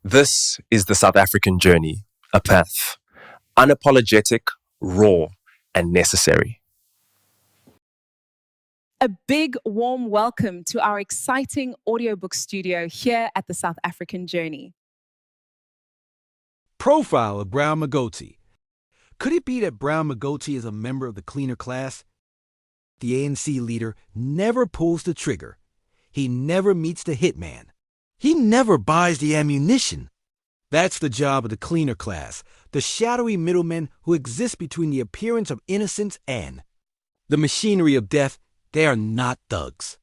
This is the South African journey, a path, unapologetic, raw, and necessary. A big warm welcome to our exciting audiobook studio here at the South African Journey. Profile of Brown Mogotsi. Could it be that Brown Mogotsi is a member of the cleaner class? The ANC leader never pulls the trigger. He never meets the hitman. He never buys the ammunition. That's the job of the cleaner class, the shadowy middlemen who exist between the appearance of innocence and the machinery of death. They are not thugs.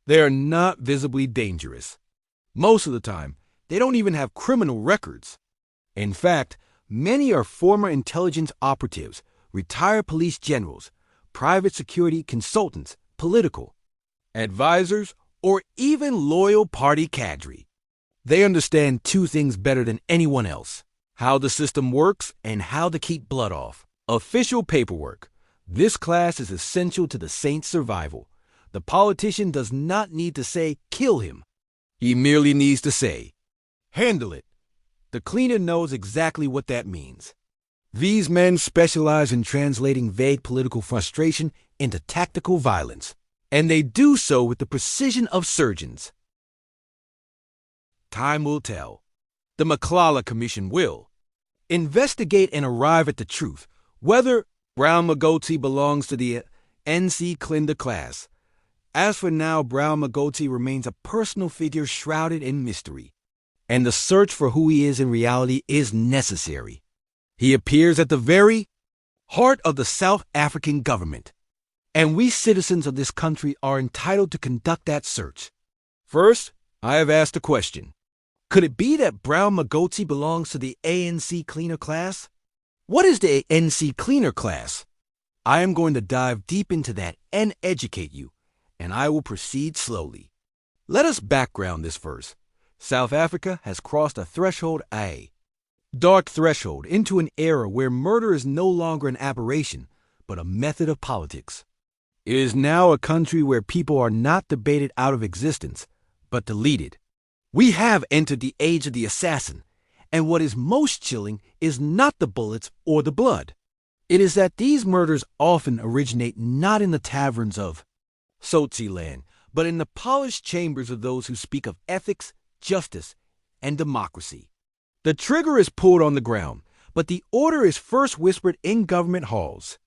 They are not visibly dangerous. Most of the time, they don't even have criminal records. In fact, many are former intelligence operatives, retired police generals, private security consultants, political advisors, or even loyal party cadre. They understand two things better than anyone else: how the system works and how to keep blood off. Official paperwork. This class is essential to the saint's survival. The politician does not need to say, kill him. He merely needs to say, handle it. The cleaner knows exactly what that means. These men specialize in translating vague political frustration into tactical violence, and they do so with the precision of surgeons. Time will tell. The McClellan Commission will investigate and arrive at the truth, whether Brown Mogotsi belongs to the ANC cleaner class. As for now, Brown Mogotsi remains a personal figure shrouded in mystery, and the search for who he is in reality is necessary. He appears at the very heart of the South African government, and we citizens of this country are entitled to conduct that search. First, I have asked a question. Could it be that Brown Mogotsi belongs to the ANC cleaner class? What is the ANC cleaner class? I am going to dive deep into that and educate you, and I will proceed slowly. Let us background this first. South Africa has crossed a threshold, a dark threshold, into an era where murder is no longer an aberration, but a method of politics. It is now a country where people are not debated out of existence, but deleted. We have entered the age of the assassin, and what is most chilling is not the bullets or the blood. It is that these murders often originate not in the taverns of Sotziland, but in the polished chambers of those who speak of ethics, justice, and democracy. The trigger is pulled on the ground, but the order is first whispered in government halls.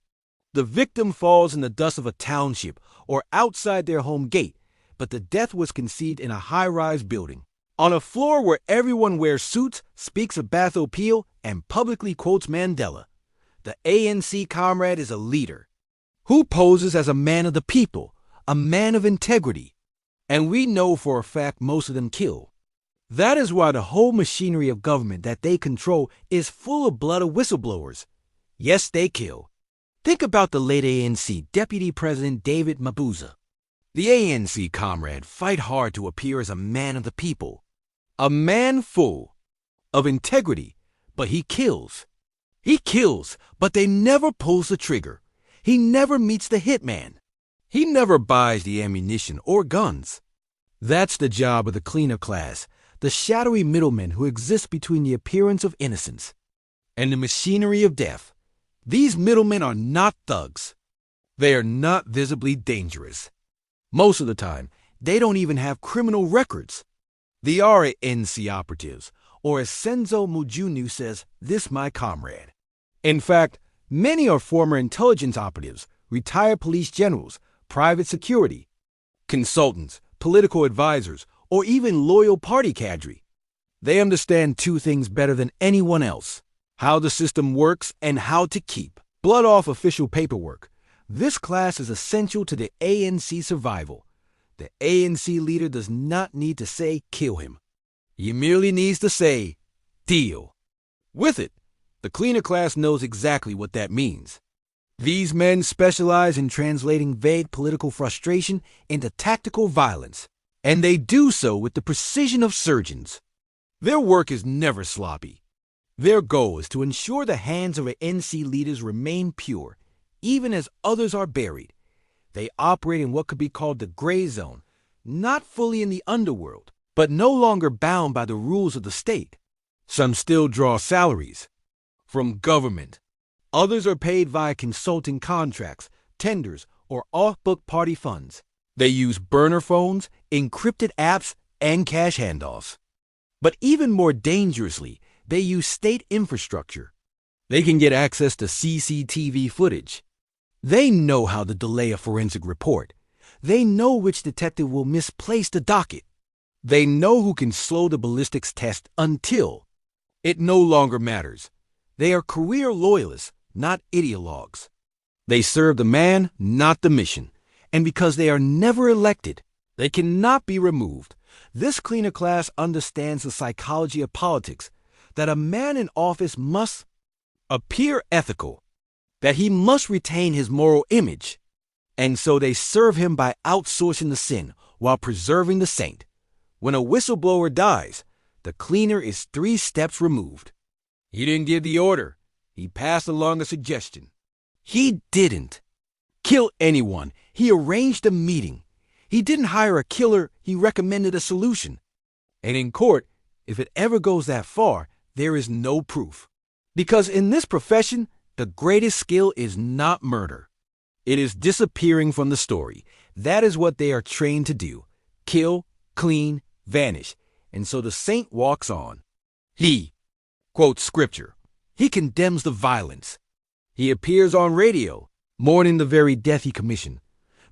The victim falls in the dust of a township or outside their home gate, but the death was conceived in a high-rise building, on a floor where everyone wears suits, speaks of Batho Peel, and publicly quotes Mandela. The ANC comrade is a leader who poses as a man of the people, a man of integrity, and we know for a fact most of them kill. That is why the whole machinery of government that they control is full of blood of whistleblowers. Yes, they kill. Think about the late ANC Deputy President David Mabuza. The ANC comrade fight hard to appear as a man of the people, a man full of integrity, but he kills. He kills, but they never pulls the trigger. He never meets the hitman. He never buys the ammunition or guns. That's the job of the cleaner class, the shadowy middlemen who exist between the appearance of innocence and the machinery of death. These middlemen are not thugs. They are not visibly dangerous. Most of the time, they don't even have criminal records. They are ANC operatives, or as Senzo Mujunu says, this my comrade. In fact, many are former intelligence operatives, retired police generals, private security consultants, political advisors, or even loyal party cadre. They understand two things better than anyone else: how the system works and how to keep blood off official paperwork. This class is essential to the ANC survival. The ANC leader does not need to say, kill him. He merely needs to say, deal with it. The cleaner class knows exactly what that means. These men specialize in translating vague political frustration into tactical violence, and they do so with the precision of surgeons. Their work is never sloppy. Their goal is to ensure the hands of ANC leaders remain pure, even as others are buried. They operate in what could be called the gray zone, not fully in the underworld, but no longer bound by the rules of the state. Some still draw salaries from government. Others are paid via consulting contracts, tenders, or off-book party funds. They use burner phones, encrypted apps, and cash handoffs. But even more dangerously, they use state infrastructure. They can get access to CCTV footage. They know how to delay a forensic report. They know which detective will misplace the docket. They know who can slow the ballistics test until it no longer matters. They are career loyalists, not ideologues. They serve the man, not the mission. And because they are never elected, they cannot be removed. This cleaner class understands the psychology of politics, that a man in office must appear ethical, that he must retain his moral image, and so they serve him by outsourcing the sin while preserving the saint. When a whistleblower dies, the cleaner is 3 steps removed. He didn't give the order. He passed along a suggestion. He didn't kill anyone. He arranged a meeting. He didn't hire a killer. He recommended a solution. And in court, if it ever goes that far, there is no proof. Because in this profession, the greatest skill is not murder. It is disappearing from the story. That is what they are trained to do. Kill, clean, vanish. And so the saint walks on. He quotes scripture. He condemns the violence. He appears on radio, mourning the very death he commissioned.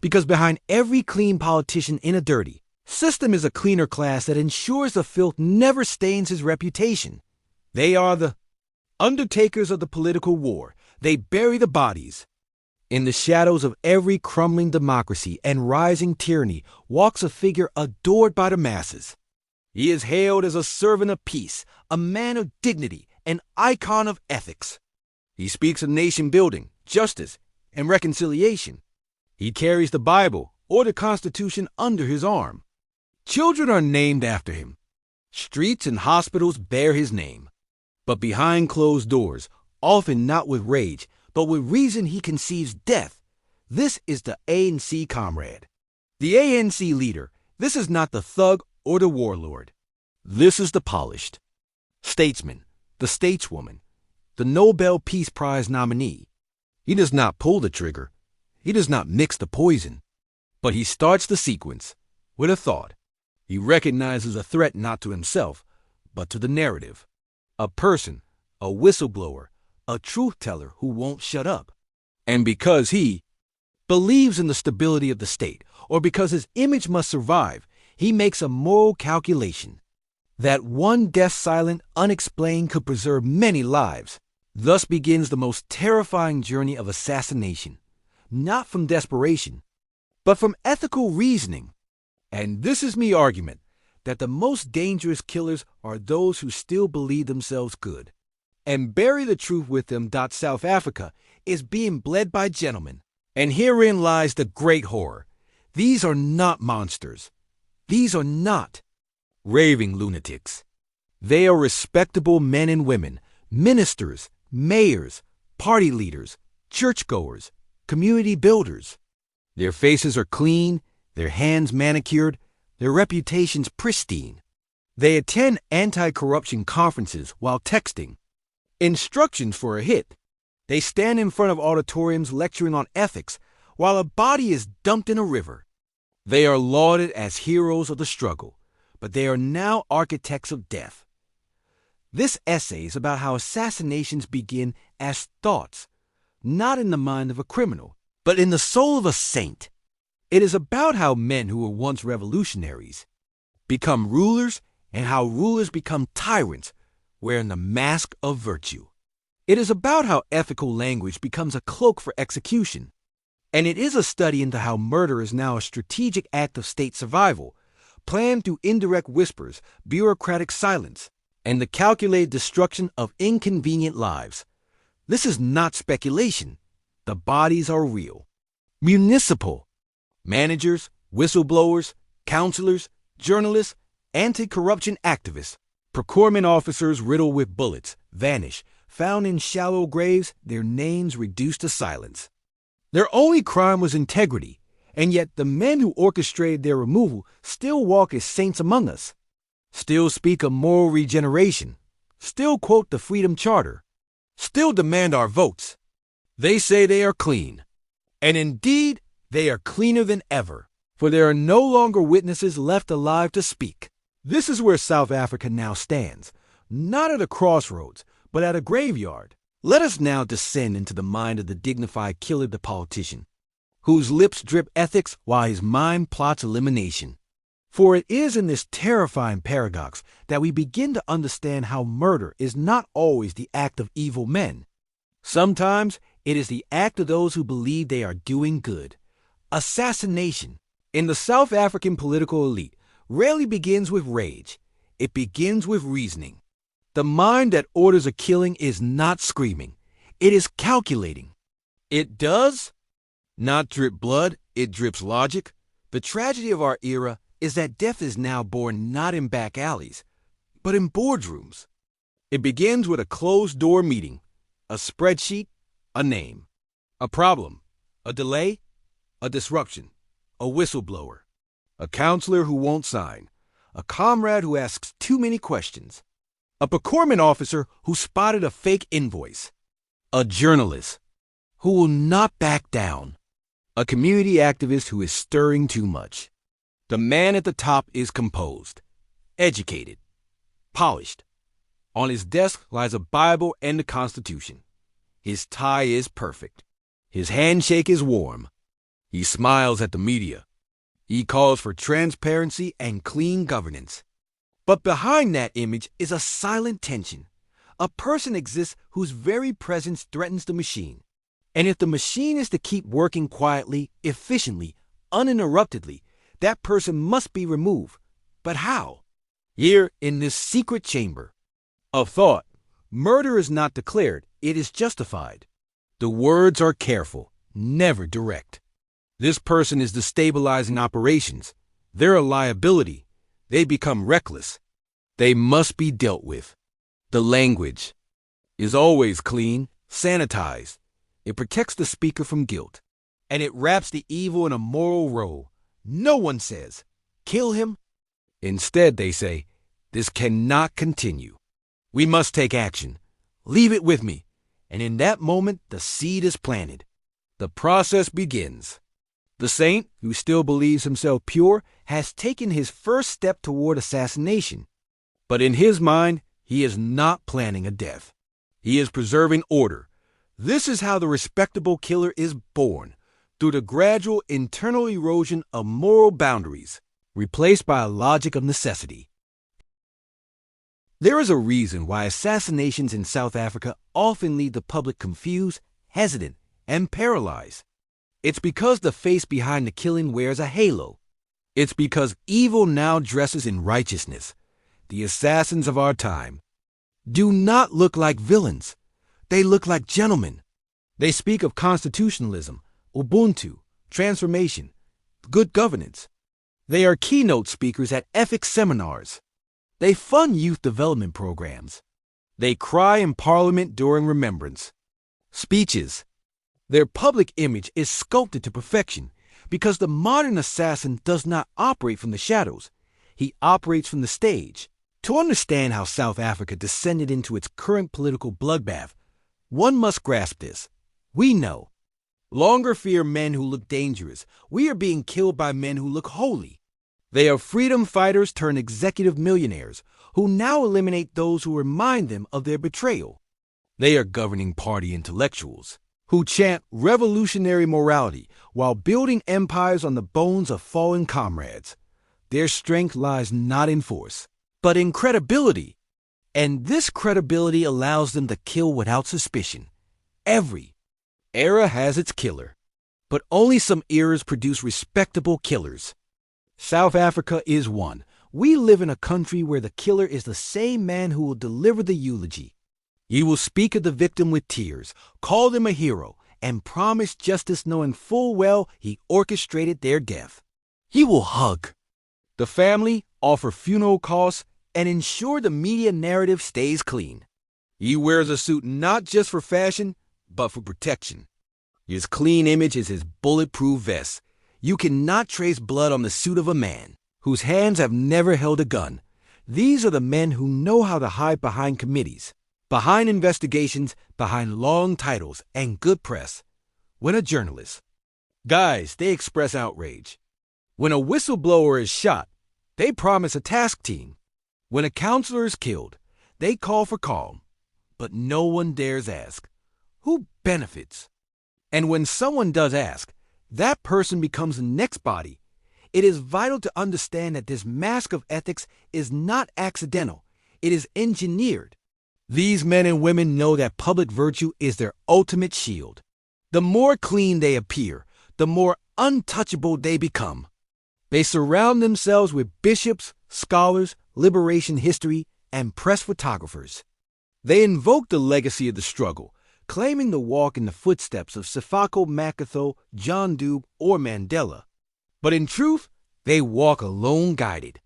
Because behind every clean politician in a dirty system is a cleaner class that ensures the filth never stains his reputation. They are the undertakers of the political war. They bury the bodies. In the shadows of every crumbling democracy and rising tyranny walks a figure adored by the masses. He is hailed as a servant of peace, a man of dignity, an icon of ethics. He speaks of nation building, justice, and reconciliation. He carries the Bible or the Constitution under his arm. Children are named after him. Streets and hospitals bear his name. But behind closed doors, often not with rage, but with reason, he conceives death. This is the ANC comrade. The ANC leader. This is not the thug or the warlord. This is the polished statesman, the stateswoman, the Nobel Peace Prize nominee. He does not pull the trigger. He does not mix the poison. But he starts the sequence with a thought. He recognizes a threat not to himself, but to the narrative. A person, a whistleblower, a truth teller who won't shut up. And because he believes in the stability of the state, or because his image must survive, he makes a moral calculation. That one death silent, unexplained could preserve many lives. Thus begins the most terrifying journey of assassination. Not from desperation, but from ethical reasoning. And this is my argument, that the most dangerous killers are those who still believe themselves good. And bury the truth with them. South Africa is being bled by gentlemen. And herein lies the great horror. These are not monsters. These are not raving lunatics. They are respectable men and women, ministers, mayors, party leaders, churchgoers, community builders. Their faces are clean, their hands manicured, their reputations pristine. They attend anti-corruption conferences while texting instructions for a hit. They stand in front of auditoriums lecturing on ethics while a body is dumped in a river. They are lauded as heroes of the struggle, but they are now architects of death. This essay is about how assassinations begin as thoughts, not in the mind of a criminal, but in the soul of a saint. It is about how men who were once revolutionaries become rulers and how rulers become tyrants wearing the mask of virtue. It is about how ethical language becomes a cloak for execution. And it is a study into how murder is now a strategic act of state survival, planned through indirect whispers, bureaucratic silence, and the calculated destruction of inconvenient lives. This is not speculation. The bodies are real. Municipal managers, whistleblowers, counselors, journalists, anti-corruption activists, procurement officers riddled with bullets, vanish, found in shallow graves, their names reduced to silence. Their only crime was integrity, and yet the men who orchestrated their removal still walk as saints among us, still speak of moral regeneration, still quote the Freedom Charter, still demand our votes. They say they are clean. And indeed, they are cleaner than ever, for there are no longer witnesses left alive to speak. This is where South Africa now stands, not at a crossroads, but at a graveyard. Let us now descend into the mind of the dignified killer, the politician, whose lips drip ethics while his mind plots elimination. For it is in this terrifying paradox that we begin to understand how murder is not always the act of evil men. Sometimes it is the act of those who believe they are doing good. Assassination in the South African political elite rarely begins with rage. It begins with reasoning. The mind that orders a killing is not screaming. It is calculating. It does not drip blood, it drips logic. The tragedy of our era is that death is now born not in back alleys, but in boardrooms. It begins with a closed-door meeting, a spreadsheet, a name, a problem, a delay, a disruption, a whistleblower, a counselor who won't sign, a comrade who asks too many questions, a procurement officer who spotted a fake invoice, a journalist who will not back down, a community activist who is stirring too much. The man at the top is composed, educated, polished. On his desk lies a Bible and the Constitution. His tie is perfect. His handshake is warm. He smiles at the media. He calls for transparency and clean governance. But behind that image is a silent tension. A person exists whose very presence threatens the machine. And if the machine is to keep working quietly, efficiently, uninterruptedly, that person must be removed. But how? Here in this secret chamber of thought, murder is not declared, it is justified. The words are careful, never direct. This person is destabilizing operations. They're a liability. They become reckless. They must be dealt with. The language is always clean, sanitized. It protects the speaker from guilt, and it wraps the evil in a moral robe. No one says, kill him. Instead, they say, this cannot continue. We must take action. Leave it with me. And in that moment, the seed is planted. The process begins. The saint, who still believes himself pure, has taken his first step toward assassination. But in his mind, he is not planning a death. He is preserving order. This is how the respectable killer is born, through the gradual internal erosion of moral boundaries, replaced by a logic of necessity. There is a reason why assassinations in South Africa often leave the public confused, hesitant, and paralyzed. It's because the face behind the killing wears a halo. It's because evil now dresses in righteousness. The assassins of our time do not look like villains. They look like gentlemen. They speak of constitutionalism, Ubuntu, transformation, good governance. They are keynote speakers at ethics seminars. They fund youth development programs. They cry in Parliament during remembrance speeches. Their public image is sculpted to perfection because the modern assassin does not operate from the shadows. He operates from the stage. To understand how South Africa descended into its current political bloodbath, one must grasp this. We know. Longer fear men who look dangerous. We are being killed by men who look holy. They are freedom fighters turned executive millionaires who now eliminate those who remind them of their betrayal. They are governing party intellectuals who chant revolutionary morality while building empires on the bones of fallen comrades. Their strength lies not in force, but in credibility. And this credibility allows them to kill without suspicion. Every era has its killer, but only some eras produce respectable killers. South Africa is one. We live in a country where the killer is the same man who will deliver the eulogy. He will speak of the victim with tears, call them a hero, and promise justice knowing full well he orchestrated their death. He will hug the family, offer funeral costs, and ensure the media narrative stays clean. He wears a suit not just for fashion, but for protection. His clean image is his bulletproof vest. You cannot trace blood on the suit of a man whose hands have never held a gun, These are the men who know how to hide behind committees, behind investigations, behind long titles and good press. When a journalist, guys, they express outrage. When a whistleblower is shot, they promise a task team. When a counselor is killed, they call for calm. But no one dares ask, who benefits? And when someone does ask, that person becomes the next body. It is vital to understand that this mask of ethics is not accidental. It is engineered. These men and women know that public virtue is their ultimate shield. The more clean they appear, the more untouchable they become. They surround themselves with bishops, scholars, liberation history, and press photographers. They invoke the legacy of the struggle, claiming to walk in the footsteps of Sefako Makatho, John Dube, or Mandela. But in truth, they walk alone guided,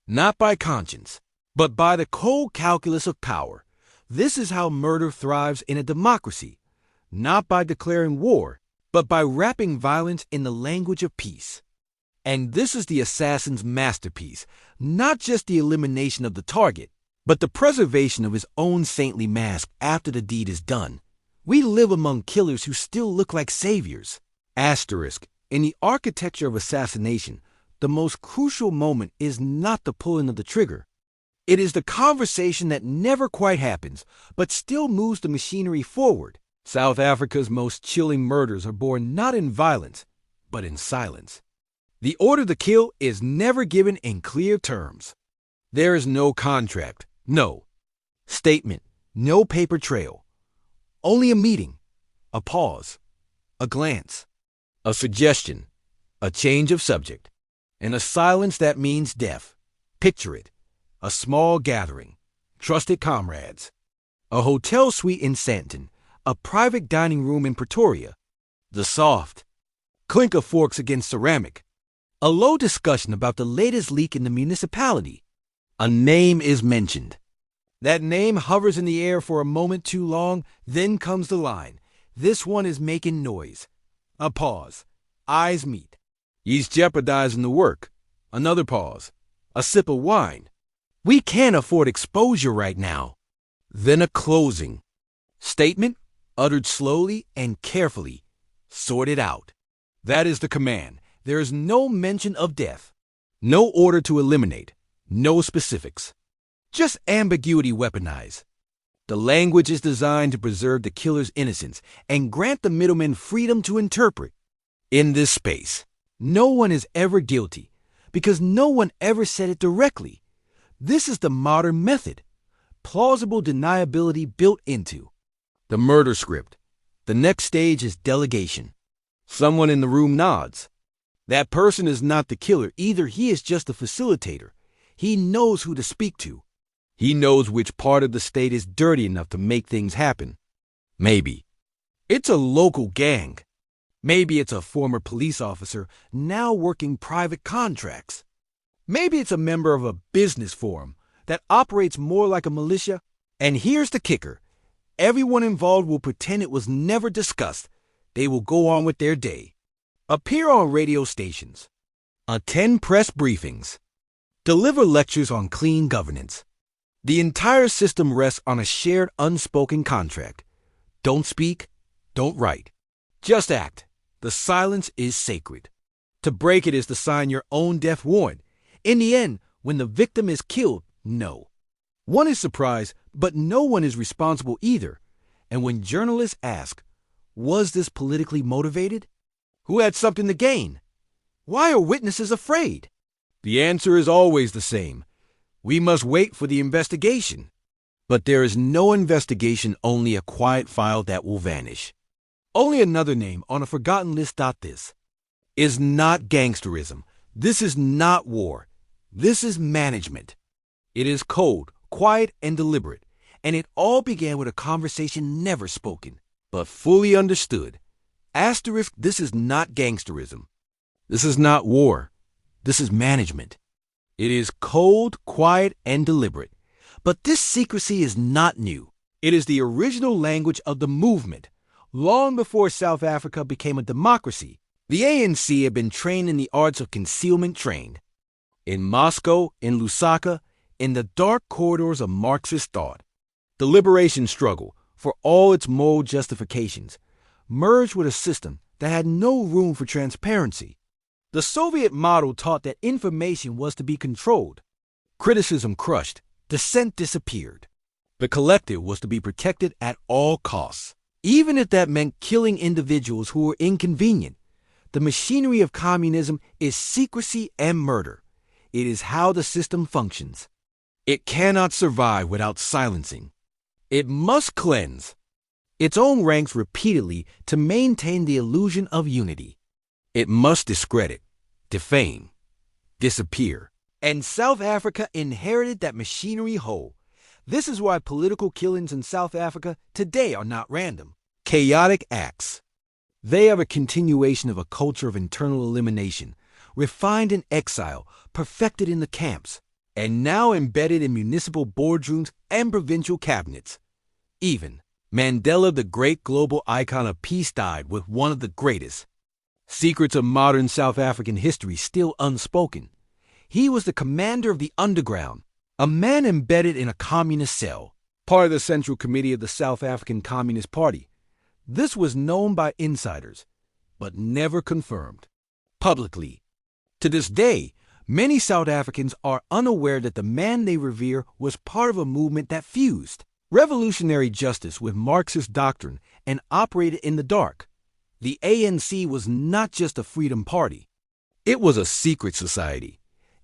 not by conscience, but by the cold calculus of power. This is how murder thrives in a democracy, not by declaring war, but by wrapping violence in the language of peace. And this is the assassin's masterpiece, not just the elimination of the target, but the preservation of his own saintly mask after the deed is done. We live among killers who still look like saviors. Asterisk. In the architecture of assassination, the most crucial moment is not the pulling of the trigger. It is the conversation that never quite happens, but still moves the machinery forward. South Africa's most chilling murders are born not in violence, but in silence. The order to kill is never given in clear terms. There is no contract, no statement, no paper trail. Only a meeting, a pause, a glance, a suggestion, a change of subject, and a silence that means death. Picture it, a small gathering, trusted comrades, a hotel suite in Sandton, a private dining room in Pretoria, the soft clink of forks against ceramic, a low discussion about the latest leak in the municipality. A name is mentioned. That name hovers in the air for a moment too long, then comes the line. This one is making noise. A pause. Eyes meet. He's jeopardizing the work. Another pause. A sip of wine. We can't afford exposure right now. Then a closing. Statement, uttered slowly and carefully. Sorted out. That is the command. There is no mention of death. No order to eliminate. No specifics. Just ambiguity weaponized. The language is designed to preserve the killer's innocence and grant the middlemen freedom to interpret. In this space, no one is ever guilty because no one ever said it directly. This is the modern method. Plausible deniability built into the murder script. The next stage is delegation. Someone in the room nods. That person is not the killer. Either he is just a facilitator. He knows who to speak to. He knows which part of the state is dirty enough to make things happen. Maybe it's a local gang. Maybe it's a former police officer now working private contracts. Maybe it's a member of a business forum that operates more like a militia. And here's the kicker. Everyone involved will pretend it was never discussed. They will go on with their day. Appear on radio stations. Attend press briefings. Deliver lectures on clean governance. The entire system rests on a shared unspoken contract. Don't speak, don't write. Just act. The silence is sacred. To break it is to sign your own death warrant. In the end, when the victim is killed, no. One is surprised, but no one is responsible either. And when journalists ask, was this politically motivated? Who had something to gain? Why are witnesses afraid? The answer is always the same. We must wait for the investigation. But there is no investigation, only a quiet file that will vanish. Only another name on a forgotten list. This is not gangsterism. This is not war. This is management. It is cold, quiet, and deliberate. And it all began with a conversation never spoken, but fully understood. Asterisk, this is not gangsterism. This is not war. This is management. It is cold, quiet, and deliberate. But this secrecy is not new. It is the original language of the movement. Long before South Africa became a democracy, the ANC had been trained in the arts of concealment trained. In Moscow, in Lusaka, in the dark corridors of Marxist thought. The liberation struggle, for all its moral justifications, merged with a system that had no room for transparency. The Soviet model taught that information was to be controlled. Criticism crushed, dissent disappeared. The collective was to be protected at all costs, even if that meant killing individuals who were inconvenient. The machinery of communism is secrecy and murder. It is how the system functions. It cannot survive without silencing. It must cleanse its own ranks repeatedly to maintain the illusion of unity. It must discredit, defame, disappear. And South Africa inherited that machinery whole. This is why political killings in South Africa today are not random, chaotic acts. They are a continuation of a culture of internal elimination, refined in exile, perfected in the camps, and now embedded in municipal boardrooms and provincial cabinets. Even Mandela, the great global icon of peace, died with one of the greatest secrets of modern South African history still unspoken. He was the commander of the underground, a man embedded in a communist cell, part of the Central Committee of the South African Communist Party. This was known by insiders, but never confirmed publicly. To this day, many South Africans are unaware that the man they revere was part of a movement that fused revolutionary justice with Marxist doctrine and operated in the dark. The ANC was not just a freedom party. It was a secret society.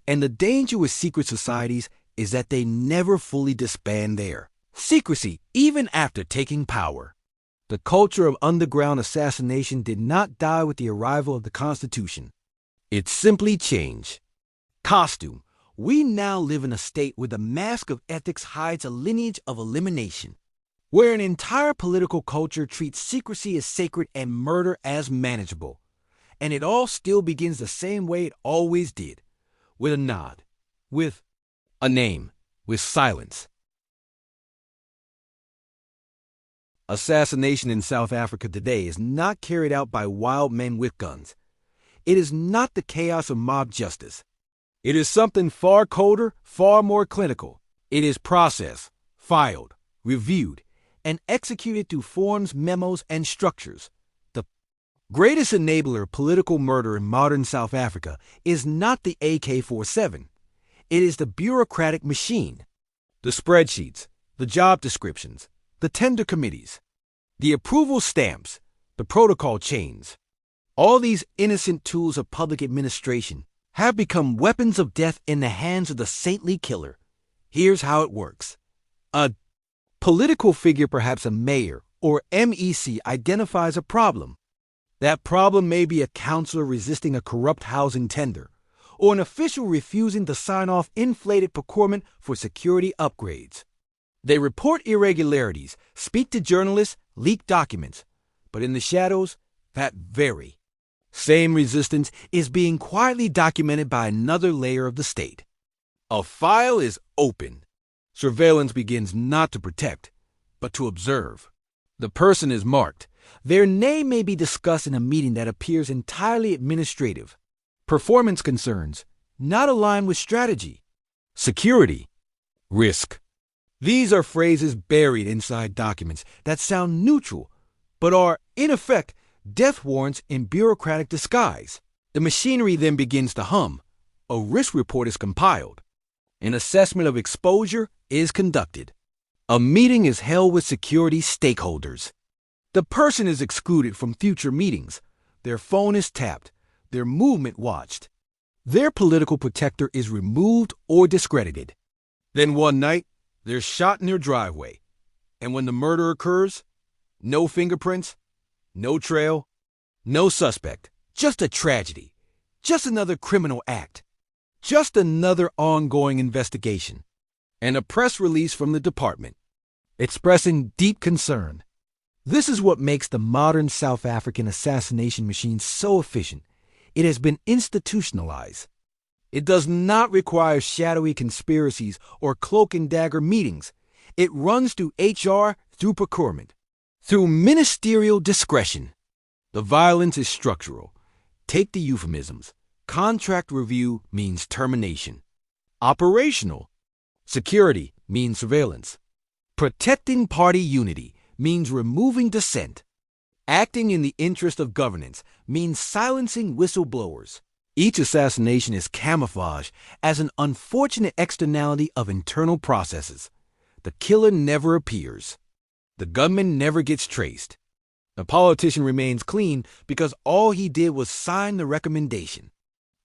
And the danger with secret societies is that they never fully disband their secrecy, even after taking power. The culture of underground assassination did not die with the arrival of the Constitution. It simply changed. Costume. We now live in a state where the mask of ethics hides a lineage of elimination, where an entire political culture treats secrecy as sacred and murder as manageable. And it all still begins the same way it always did, with a nod, with a name, with silence. Assassination in South Africa today is not carried out by wild men with guns. It is not the chaos of mob justice. It is something far colder, far more clinical. It is processed, filed, reviewed, and executed through forms, memos, and structures. The greatest enabler of political murder in modern South Africa is not the AK-47. It is the bureaucratic machine. The spreadsheets, the job descriptions, the tender committees, the approval stamps, the protocol chains. All these innocent tools of public administration have become weapons of death in the hands of the saintly killer. Here's how it works. A political figure, perhaps a mayor or MEC, identifies a problem. That problem may be a councillor resisting a corrupt housing tender, or an official refusing to sign off inflated procurement for security upgrades. They report irregularities, speak to journalists, leak documents, but in the shadows, that very same resistance is being quietly documented by another layer of the state. A file is open. Surveillance begins not to protect, but to observe. The person is marked. Their name may be discussed in a meeting that appears entirely administrative. Performance concerns, not aligned with strategy. Security. Risk. These are phrases buried inside documents that sound neutral, but are, in effect, death warrants in bureaucratic disguise. The machinery then begins to hum. A risk report is compiled. An assessment of exposure is conducted. A meeting is held with security stakeholders. The person is excluded from future meetings. Their phone is tapped. Their movement watched. Their political protector is removed or discredited. Then one night, they're shot in their driveway. And when the murder occurs, no fingerprints, no trail, no suspect, just a tragedy, just another criminal act, just another ongoing investigation, and a press release from the department expressing deep concern. This is what makes the modern South African assassination machine so efficient. It has been institutionalized. It does not require shadowy conspiracies or cloak and dagger meetings. It runs through HR, through procurement, through ministerial discretion. The violence is structural. Take the euphemisms. Contract review means termination. Operational. Security means surveillance. Protecting party unity means removing dissent. Acting in the interest of governance means silencing whistleblowers. Each assassination is camouflaged as an unfortunate externality of internal processes. The killer never appears. The gunman never gets traced. The politician remains clean because all he did was sign the recommendation.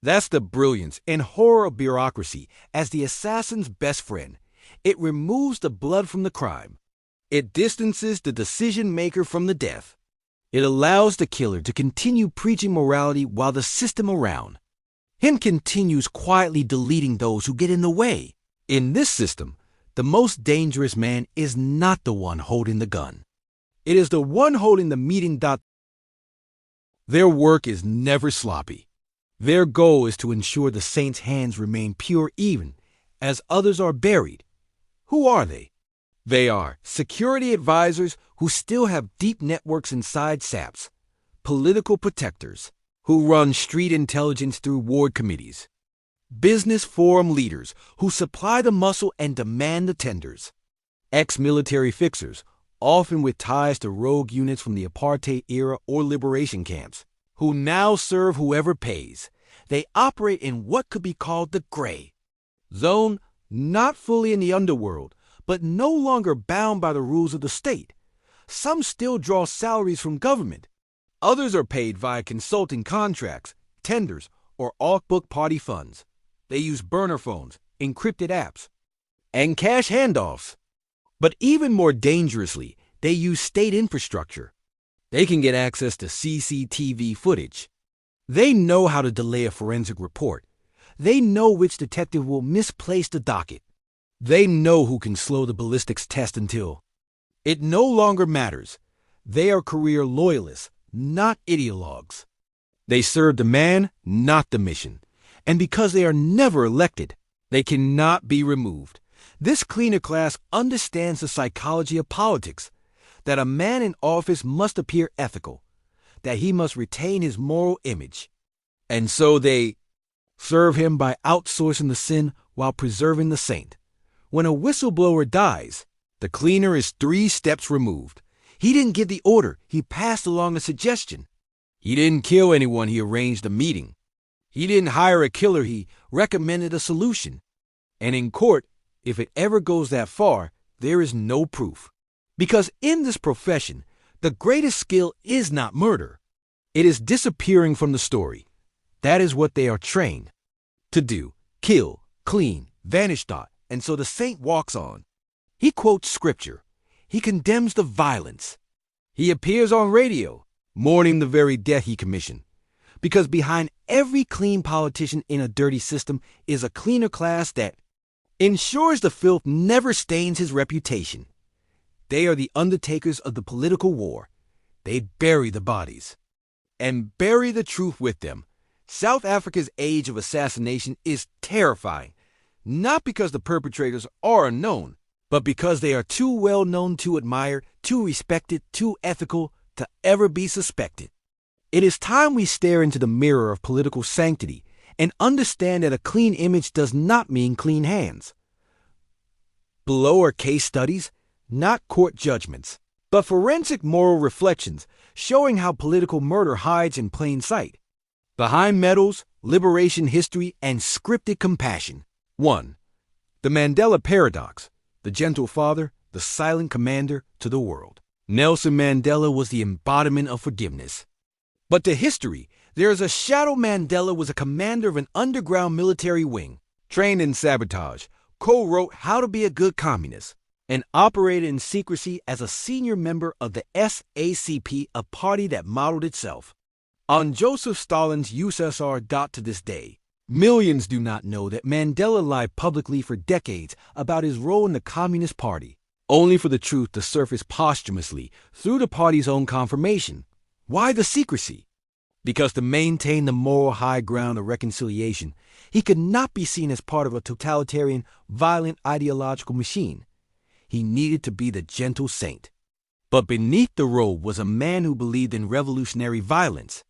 That's the brilliance and horror of bureaucracy as the assassin's best friend. It removes the blood from the crime. It distances the decision maker from the death. It allows the killer to continue preaching morality while the system around him continues quietly deleting those who get in the way. In this system, the most dangerous man is not the one holding the gun. It is the one holding the meeting. Their work is never sloppy. Their goal is to ensure the saints' hands remain pure even as others are buried. Who are they? They are security advisors who still have deep networks inside SAPs, political protectors who run street intelligence through ward committees, business forum leaders who supply the muscle and demand the tenders, ex-military fixers, often with ties to rogue units from the apartheid era or liberation camps, who now serve whoever pays. They operate in what could be called the gray zone, not fully in the underworld, but no longer bound by the rules of the state. Some still draw salaries from government. Others are paid via consulting contracts, tenders, or off-book party funds. They use burner phones, encrypted apps, and cash handoffs. But even more dangerously, they use state infrastructure. They can get access to CCTV footage. They know how to delay a forensic report. They know which detective will misplace the docket. They know who can slow the ballistics test until it no longer matters. They are career loyalists, not ideologues. They serve the man, not the mission. And because they are never elected, they cannot be removed. This cleaner class understands the psychology of politics, that a man in office must appear ethical, that he must retain his moral image. And so they serve him by outsourcing the sin while preserving the saint. When a whistleblower dies, the cleaner is 3 steps removed. He didn't give the order, he passed along a suggestion. He didn't kill anyone, he arranged a meeting. He didn't hire a killer, he recommended a solution. And in court, if it ever goes that far, there is no proof. Because in this profession, the greatest skill is not murder. It is disappearing from the story. That is what they are trained to do. Kill, clean, vanish dot. And so the saint walks on. He quotes scripture. He condemns the violence. He appears on radio, mourning the very death he commissioned. Because behind every clean politician in a dirty system is a cleaner class that ensures the filth never stains his reputation. They are the undertakers of the political war. They bury the bodies and bury the truth with them. South Africa's age of assassination is terrifying, not because the perpetrators are unknown, but because they are too well known to admire, too respected, too ethical to ever be suspected. It is time we stare into the mirror of political sanctity and understand that a clean image does not mean clean hands. Below are case studies, not court judgments, but forensic moral reflections showing how political murder hides in plain sight. Behind medals, liberation history, and scripted compassion. 1. The Mandela Paradox, the gentle father, the silent commander to the world. Nelson Mandela was the embodiment of forgiveness. But to history, there is a shadow. Mandela was a commander of an underground military wing, trained in sabotage, co-wrote How to Be a Good Communist, and operated in secrecy as a senior member of the SACP, a party that modeled itself on Joseph Stalin's USSR. To this day, millions do not know that Mandela lied publicly for decades about his role in the Communist Party, only for the truth to surface posthumously through the party's own confirmation. Why the secrecy? Because to maintain the moral high ground of reconciliation, he could not be seen as part of a totalitarian, violent ideological machine. He needed to be the gentle saint. But beneath the robe was a man who believed in revolutionary violence,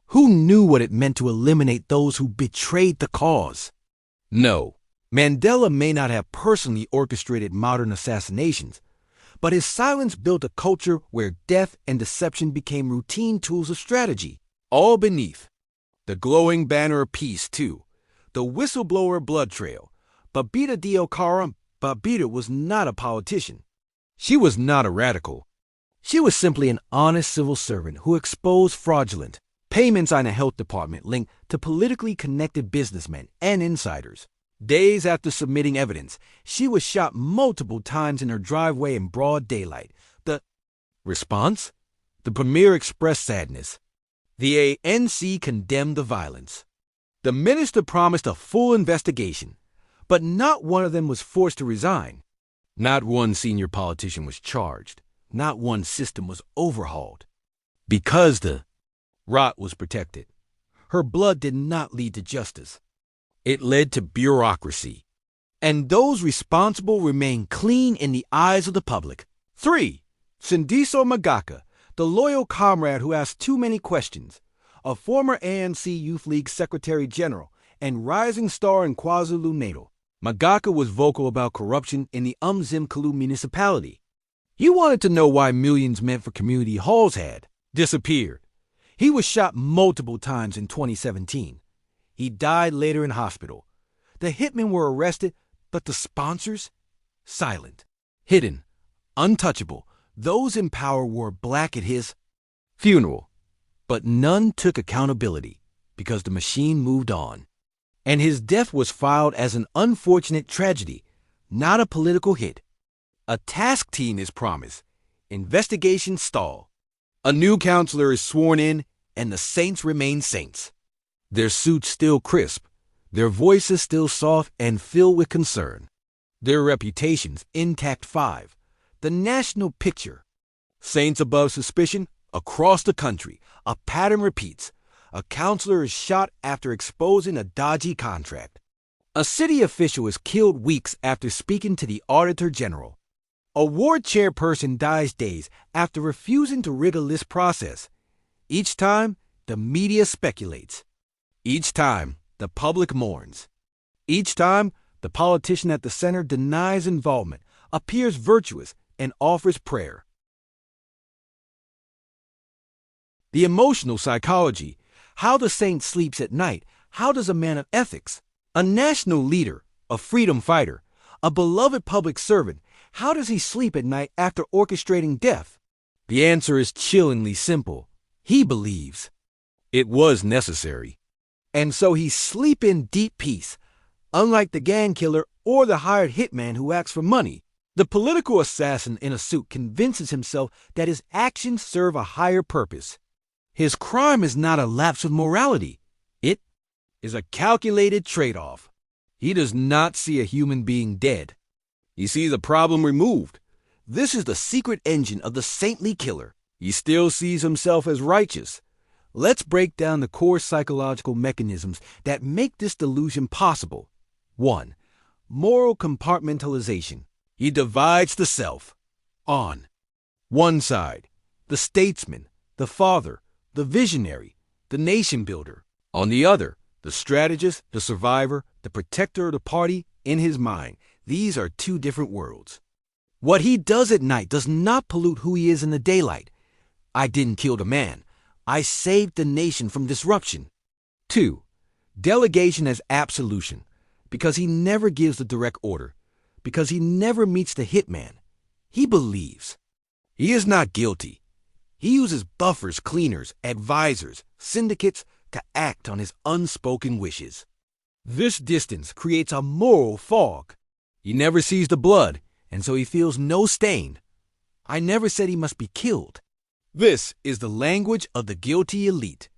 who knew what it meant to eliminate those who betrayed the cause. No, Mandela may not have personally orchestrated modern assassinations, but his silence built a culture where death and deception became routine tools of strategy, all beneath the glowing banner of peace, too, the whistleblower blood trail. Babita Diokara, Babita was not a politician. She was not a radical. She was simply an honest civil servant who exposed fraudulent payments on a health department linked to politically connected businessmen and insiders. Days after submitting evidence, she was shot multiple times in her driveway in broad daylight. The response? The premier expressed sadness. The ANC condemned the violence. The minister promised a full investigation, but not one of them was forced to resign. Not one senior politician was charged. Not one system was overhauled. Because the rot was protected, her blood did not lead to justice. It led to bureaucracy. And those responsible remain clean in the eyes of the public. 3. Sindiso Magaka, the loyal comrade who asked too many questions, a former ANC Youth League Secretary General and rising star in KwaZulu-Natal. Magaka was vocal about corruption in the Umzimkhulu municipality. He wanted to know why millions meant for community halls had disappeared. He was shot multiple times in 2017. He died later in hospital. The hitmen were arrested, but the sponsors? Silent, hidden, untouchable. Those in power wore black at his funeral. But none took accountability because the machine moved on. And his death was filed as an unfortunate tragedy, not a political hit. A task team is promised. Investigation stall. A new counselor is sworn in, and the saints remain saints. Their suits still crisp, their voices still soft and filled with concern. Their reputations intact. 5. The national picture. Saints above suspicion, across the country. A pattern repeats. A counselor is shot after exposing a dodgy contract. A city official is killed weeks after speaking to the Auditor General. A ward chairperson dies days after refusing to rig a list process. Each time, the media speculates. Each time, the public mourns. Each time, the politician at the center denies involvement, appears virtuous, and offers prayer. The emotional psychology. How the saint sleeps at night. How does a man of ethics, a national leader, a freedom fighter, a beloved public servant, how does he sleep at night after orchestrating death? The answer is chillingly simple. He believes it was necessary. And so he sleep in deep peace. Unlike the gang killer or the hired hitman who acts for money, the political assassin in a suit convinces himself that his actions serve a higher purpose. His crime is not a lapse of morality. It is a calculated trade-off. He does not see a human being dead. He sees a problem removed. This is the secret engine of the saintly killer. He still sees himself as righteous. Let's break down the core psychological mechanisms that make this delusion possible. 1. Moral compartmentalization. He divides the self. On one side, the statesman, the father, the visionary, the nation builder. On the other, the strategist, the survivor, the protector of the party. In his mind, these are two different worlds. What he does at night does not pollute who he is in the daylight. I didn't kill the man. I saved the nation from disruption. 2. Delegation as absolution. Because he never gives the direct order. Because he never meets the hitman. He believes. He is not guilty. He uses buffers, cleaners, advisors, syndicates to act on his unspoken wishes. This distance creates a moral fog. He never sees the blood, and so he feels no stain. I never said he must be killed. This is the language of the guilty elite.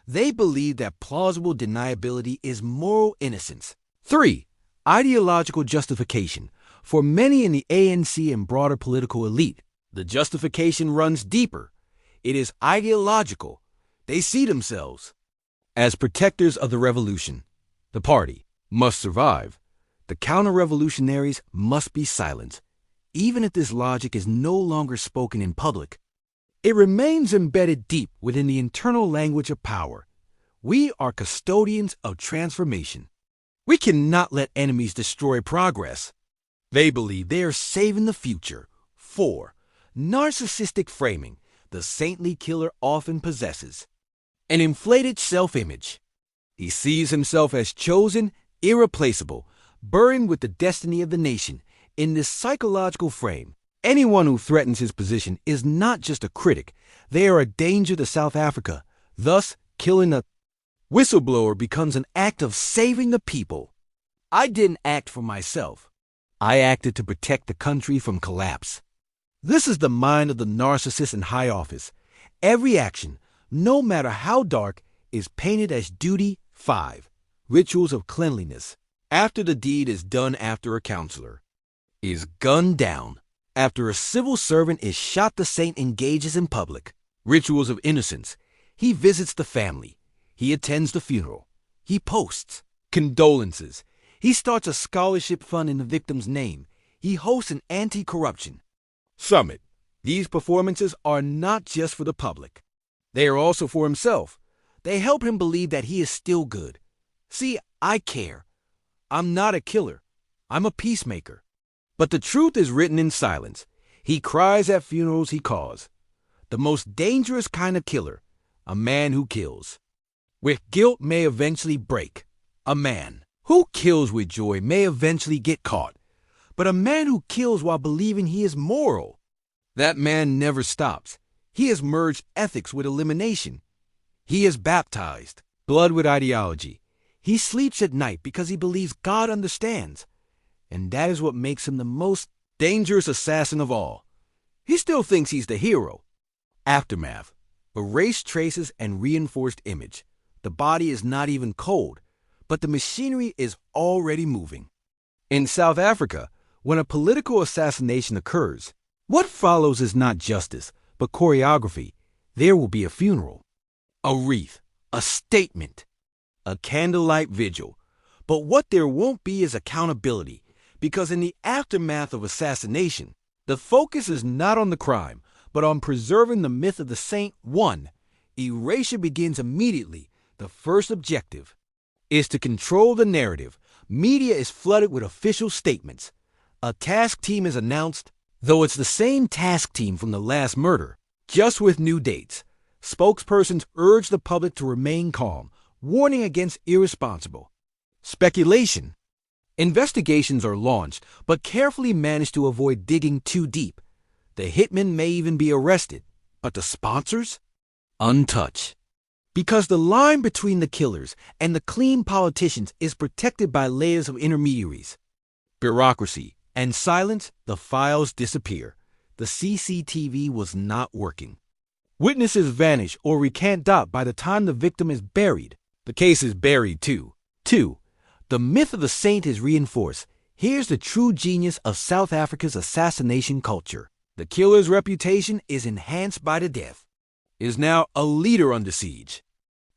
They believe that plausible deniability is moral innocence. 3. Ideological justification. For many in the ANC and broader political elite, the justification runs deeper. It is ideological. They see themselves as protectors of the revolution. The party must survive. The counter-revolutionaries must be silenced. Even if this logic is no longer spoken in public, it remains embedded deep within the internal language of power. We are custodians of transformation. We cannot let enemies destroy progress. They believe they are saving the future. 4. Narcissistic framing. The saintly killer often possesses an inflated self-image. He sees himself as chosen, irreplaceable, burdened with the destiny of the nation. In this psychological frame, anyone who threatens his position is not just a critic, they are a danger to South Africa. Thus, killing a whistleblower becomes an act of saving the people. I didn't act for myself. I acted to protect the country from collapse. This is the mind of the narcissist in high office. Every action, no matter how dark, is painted as duty. 5. Rituals of cleanliness. After the deed is done, after a counselor is gunned down, after a civil servant is shot, the saint engages in public rituals of innocence. He visits the family. He attends the funeral. He posts condolences. He starts a scholarship fund in the victim's name. He hosts an anti-corruption summit. These performances are not just for the public. They are also for himself. They help him believe that he is still good. See, I care. I'm not a killer. I'm a peacemaker. But the truth is written in silence. He cries at funerals he caused. The most dangerous kind of killer, a man who kills with guilt, may eventually break. A man who kills with joy may eventually get caught. But a man who kills while believing he is moral, that man never stops. He has merged ethics with elimination. He is baptized blood with ideology. He sleeps at night because he believes God understands. And that is what makes him the most dangerous assassin of all. He still thinks he's the hero. Aftermath. Erased traces and reinforced image. The body is not even cold, but the machinery is already moving. In South Africa, when a political assassination occurs, what follows is not justice, but choreography. There will be a funeral, a wreath, a statement, a candlelight vigil. But what there won't be is accountability, because in the aftermath of assassination, the focus is not on the crime, but on preserving the myth of the saint. 1. Erasure begins immediately. The first objective is to control the narrative. Media is flooded with official statements. A task team is announced, though it's the same task team from the last murder, just with new dates. Spokespersons urge the public to remain calm, warning against irresponsible speculation. Investigations are launched, but carefully manage to avoid digging too deep. The hitmen may even be arrested, but the sponsors? Untouched. Because the line between the killers and the clean politicians is protected by layers of intermediaries. Bureaucracy and silence, the files disappear. The CCTV was not working. Witnesses vanish or recant by the time the victim is buried. The case is buried too. 2. The myth of the saint is reinforced. Here's the true genius of South Africa's assassination culture. The killer's reputation is enhanced by the death. Is now a leader under siege.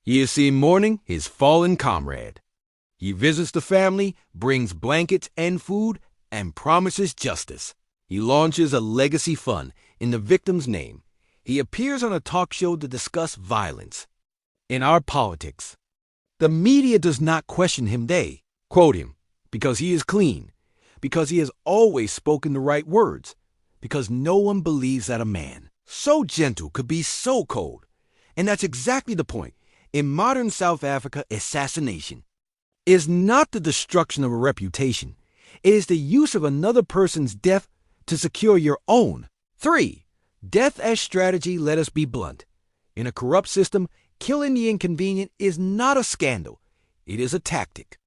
He is seen mourning his fallen comrade. He visits the family, brings blankets and food, and promises justice. He launches a legacy fund in the victim's name. He appears on a talk show to discuss violence. In our politics, the media does not question him. They quote him because he is clean, because he has always spoken the right words, because no one believes that a man so gentle could be so cold. And that's exactly the point. In modern South Africa, assassination is not the destruction of a reputation. It is the use of another person's death to secure your own. 3. Death as strategy. Let us be blunt. In a corrupt system, killing the inconvenient is not a scandal. It is a tactic.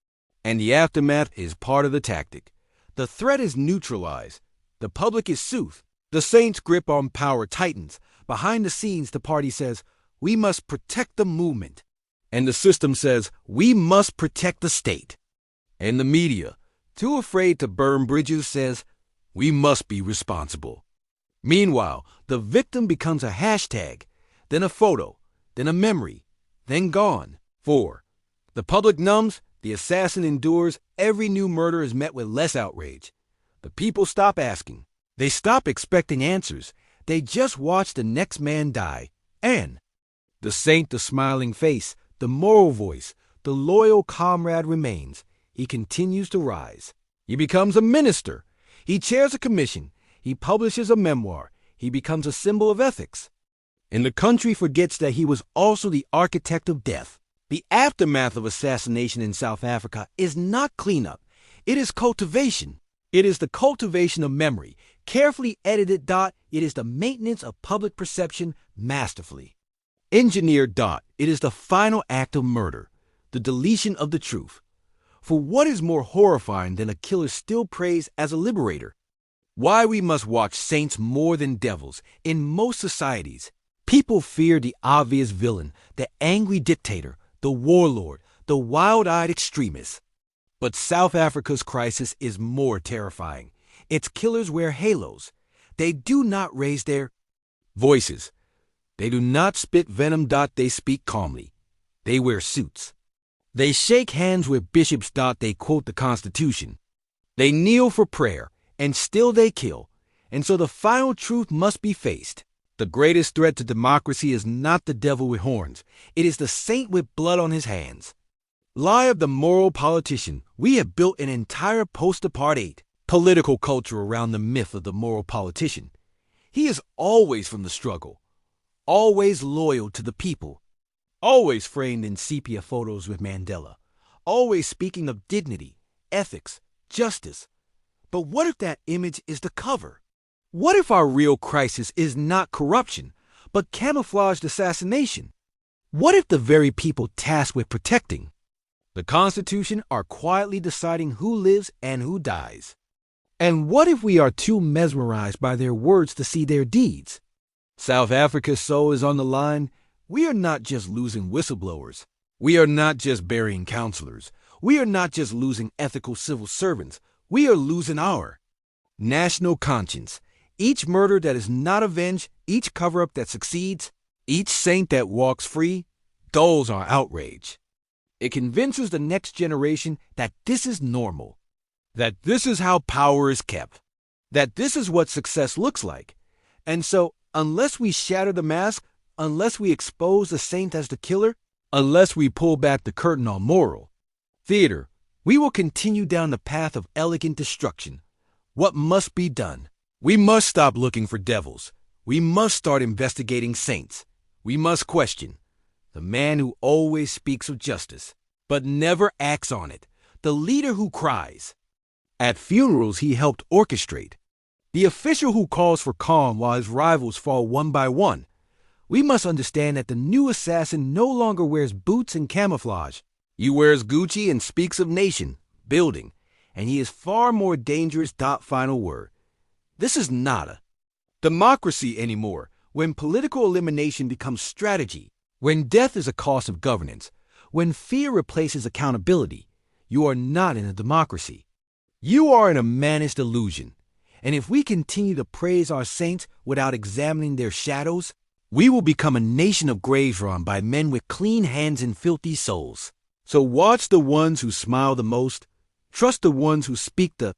And the aftermath is part of the tactic. The threat is neutralized. The public is soothed. The saint's grip on power tightens. Behind the scenes, the party says, we must protect the movement. And the system says, we must protect the state. And the media, too afraid to burn bridges, says, we must be responsible. Meanwhile, the victim becomes a hashtag, then a photo, then a memory, then gone. 4. The public numbs, the assassin endures. Every new murder is met with less outrage. The people stop asking. They stop expecting answers. They just watch the next man die. And the saint, the smiling face, the moral voice, the loyal comrade remains. he continues to rise. He becomes a minister. He chairs a commission. He publishes a memoir. He becomes a symbol of ethics. And the country forgets that he was also the architect of death. The aftermath of assassination in South Africa is not cleanup. It is cultivation. It is the cultivation of memory, carefully edited. It is the maintenance of public perception masterfully engineered. It is the final act of murder, the deletion of the truth. For what is more horrifying than a killer still praised as a liberator? Why we must watch saints more than devils. In most societies, people fear the obvious villain, the angry dictator, the warlord, the wild-eyed extremist. But South Africa's crisis is more terrifying. Its killers wear halos. They do not raise their voices. They do not spit venom. They speak calmly. They wear suits. They shake hands with bishops. They quote the Constitution. They kneel for prayer, and still they kill. And so the final truth must be faced. The greatest threat to democracy is not the devil with horns. It is the saint with blood on his hands. Lie of the moral politician. We have built an entire post-apartheid political culture around the myth of the moral politician. He is always from the struggle, always loyal to the people, always framed in sepia photos with Mandela, always speaking of dignity, ethics, justice. But what if that image is the cover? What if our real crisis is not corruption, but camouflaged assassination? What if the very people tasked with protecting the Constitution are quietly deciding who lives and who dies? And what if we are too mesmerized by their words to see their deeds? South Africa's soul is on the line. We are not just losing whistleblowers. We are not just burying counselors. We are not just losing ethical civil servants. We are losing our national conscience. Each murder that is not avenged, each cover-up that succeeds, each saint that walks free, dulls our outrage. It convinces the next generation that this is normal, that this is how power is kept, that this is what success looks like. And so, unless we shatter the mask, unless we expose the saint as the killer, unless we pull back the curtain on moral theater, we will continue down the path of elegant destruction. What must be done? We must stop looking for devils. We must start investigating saints. We must question the man who always speaks of justice, but never acts on it, the leader who cries. At funerals he helped orchestrate, the official who calls for calm while his rivals fall one by one. We must understand that the new assassin no longer wears boots and camouflage. He wears Gucci and speaks of nation, building, and he is far more dangerous. Final word. This is not a democracy anymore. When political elimination becomes strategy, when death is a cost of governance, when fear replaces accountability, you are not in a democracy. You are in a managed illusion. And if we continue to praise our saints without examining their shadows, we will become a nation of graves run by men with clean hands and filthy souls. So watch the ones who smile the most, trust the ones who speak the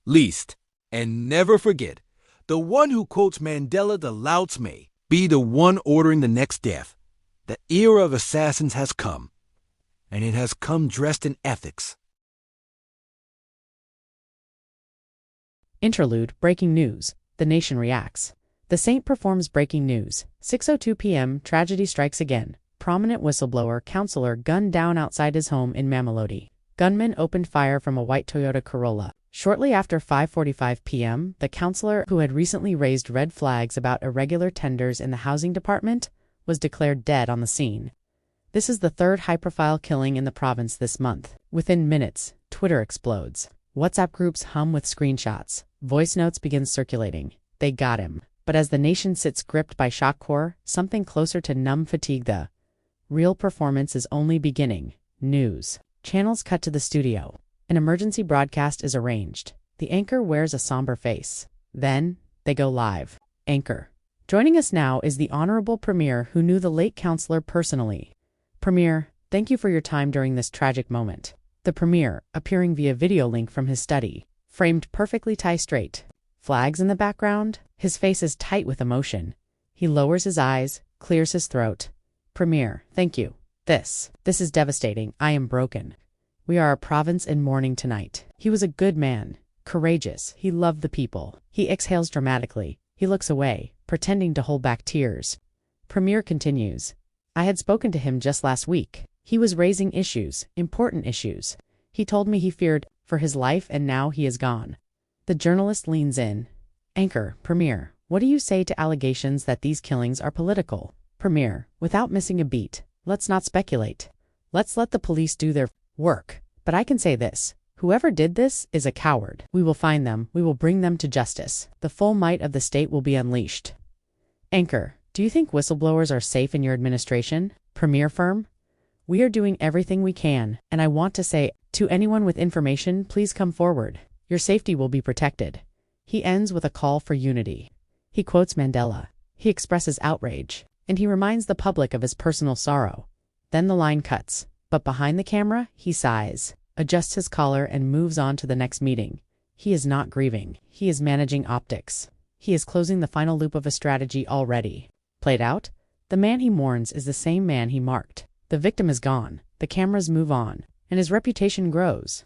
least, and never forget, the one who quotes Mandela the loudest may be the one ordering the next death. The era of assassins has come, and it has come dressed in ethics. Interlude, breaking news. The nation reacts. The saint performs breaking news. 6:02 p.m., tragedy strikes again. Prominent whistleblower, counselor, gunned down outside his home in Mamelodi. Gunmen opened fire from a white Toyota Corolla. Shortly after 5:45 p.m., the counselor, who had recently raised red flags about irregular tenders in the housing department, was declared dead on the scene. This is the third high-profile killing in the province this month. Within minutes, Twitter explodes. WhatsApp groups hum with screenshots. Voice notes begin circulating. They got him. But as the nation sits gripped by shock horror, something closer to numb fatigue, the real performance is only beginning. News. Channels cut to the studio. An emergency broadcast is arranged. The anchor wears a somber face. Then, they go live. Anchor. Joining us now is the Honorable Premier who knew the late counselor personally. Premier, thank you for your time during this tragic moment. The Premier, appearing via video link from his study, framed perfectly tie-straight. Flags in the background. His face is tight with emotion. He lowers his eyes, clears his throat. Premier, thank you. This is devastating. I am broken. We are a province in mourning tonight. He was a good man, courageous, he loved the people. He exhales dramatically. He looks away, pretending to hold back tears. Premier continues. I had spoken to him just last week. He was raising issues, important issues. He told me he feared for his life and now he is gone. The journalist leans in. Anchor, Premier, what do you say to allegations that these killings are political? Premier, without missing a beat, let's not speculate. Let's let the police do their work. But I can say this. Whoever did this is a coward. We will find them. We will bring them to justice. The full might of the state will be unleashed. Anchor, do you think whistleblowers are safe in your administration? Premier firm? We are doing everything we can, and I want to say to anyone with information, please come forward. Your safety will be protected. He ends with a call for unity. He quotes Mandela. He expresses outrage, and he reminds the public of his personal sorrow. Then the line cuts, but behind the camera, he sighs, adjusts his collar and moves on to the next meeting. He is not grieving. He is managing optics. He is closing the final loop of a strategy already. Played out? The man he mourns is the same man he marked. The victim is gone. The cameras move on, and his reputation grows.